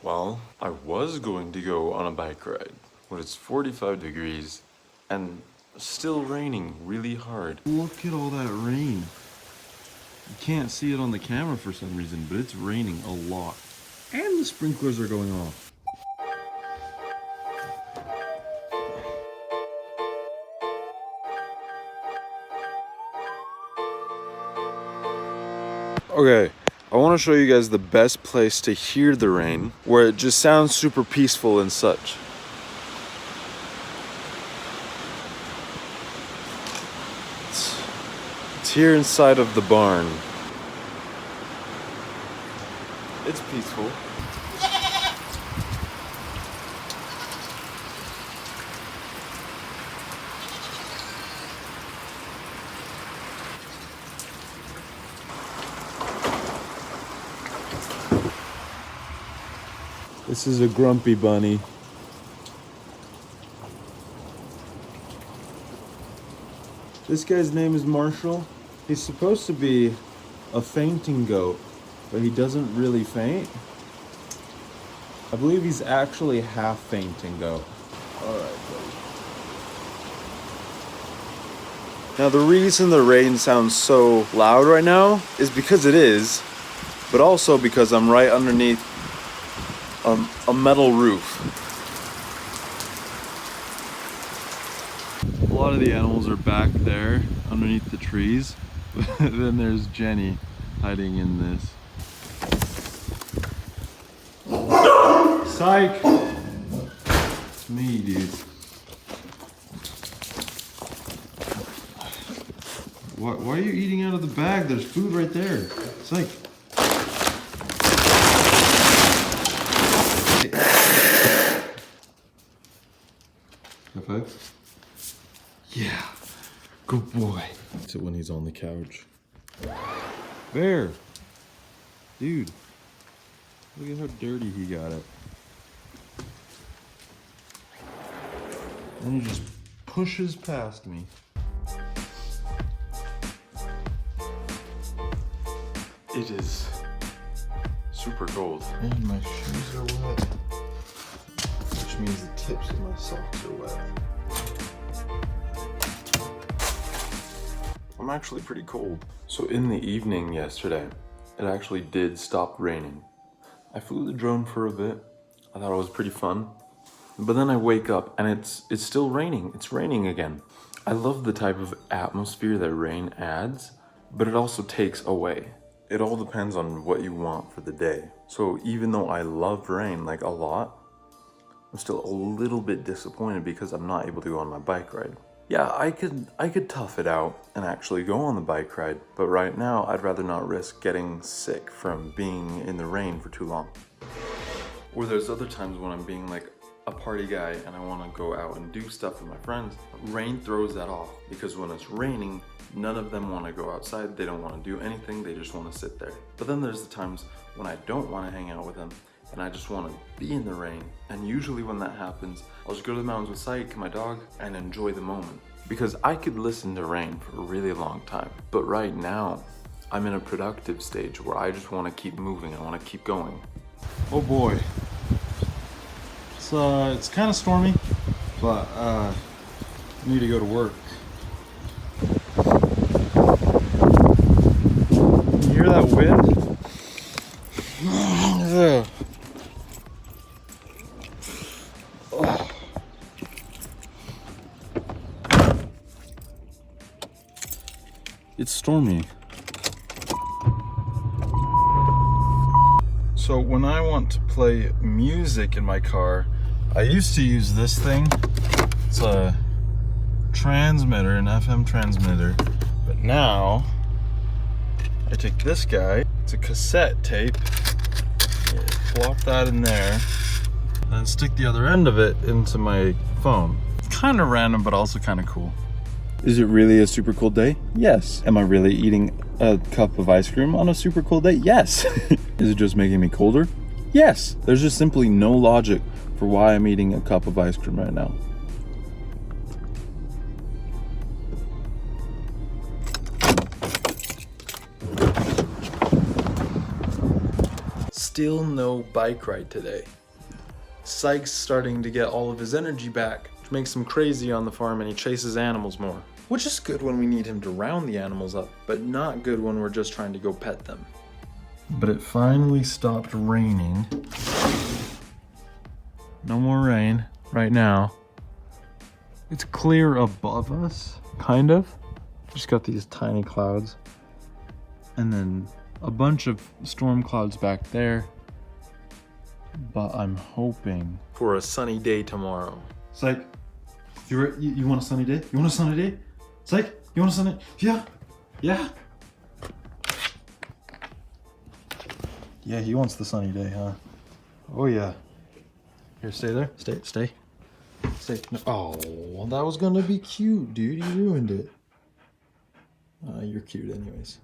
Well, I was going to go on a bike ride, but it's 45 degrees and still raining really hard. Look at all that rain. You can't see it on the camera for some reason, but it's raining a lot. And the sprinklers are going off. Okay, I want to show you guys the best place to hear the rain, where it just sounds super peaceful and such. It's here inside of the barn. It's peaceful. This is a grumpy bunny. This guy's name is Marshall. He's supposed to be a fainting goat, but he doesn't really faint. I believe he's actually half fainting goat. All right, buddy. Now the reason the rain sounds so loud right now is because it is, but also because I'm right underneath a metal roof. A lot of the animals are back there underneath the trees. Then there's Jenny hiding in this. Psych! It's me, dude. Why are you eating out of the bag? There's food right there. Psych. High five? Yeah, good boy. That's it when he's on the couch. Bear! Dude, look at how dirty he got it. And he just pushes past me. It is super cold. And my shoes are wet. Which means the tips of my socks are wet. I'm actually pretty cold. So in the evening yesterday, it actually did stop raining. I flew the drone for a bit. I thought it was pretty fun. But then I wake up and it's still raining. It's raining again. I love the type of atmosphere that rain adds, but it also takes away. It all depends on what you want for the day. So even though I love rain like a lot, I'm still a little bit disappointed because I'm not able to go on my bike ride. Yeah, I could tough it out and actually go on the bike ride, but right now I'd rather not risk getting sick from being in the rain for too long. Or there's other times when I'm being like a party guy and I want to go out and do stuff with my friends. Rain throws that off because when it's raining, none of them want to go outside. They don't want to do anything. They just want to sit there. But then there's the times when I don't want to hang out with them and I just want to be in the rain. And usually when that happens, I'll just go to the mountains with Syke, my dog, and enjoy the moment. Because I could listen to rain for a really long time. But right now, I'm in a productive stage where I just want to keep moving. I want to keep going. Oh boy. It's kind of stormy, but I need to go to work. You hear that wind? It's stormy. So when I want to play music in my car, I used to use this thing. It's a transmitter, an FM transmitter. But now, I take this guy. It's a cassette tape. Plop that in there. And stick the other end of it into my phone. It's kind of random, but also kind of cool. Is it really a super cold day? Yes. Am I really eating a cup of ice cream on a super cold day? Yes. Is it just making me colder? Yes. There's just simply no logic for why I'm eating a cup of ice cream right now. still no bike ride today. Sykes starting to get all of his energy back, which makes him crazy on the farm and he chases animals more. Which is good when we need him to round the animals up, but not good when we're just trying to go pet them. But it finally stopped raining. No more rain right now. It's clear above us, kind of. Just got these tiny clouds. And then a bunch of storm clouds back there. But I'm hoping for a sunny day tomorrow. Psych, you want a sunny day? You want a sunny day? Psych, you want a sunny? Yeah, yeah. Yeah, he wants the sunny day, huh? Oh yeah. Here, stay there. Stay. No. Oh, that was gonna be cute, dude. You ruined it. You're cute anyways.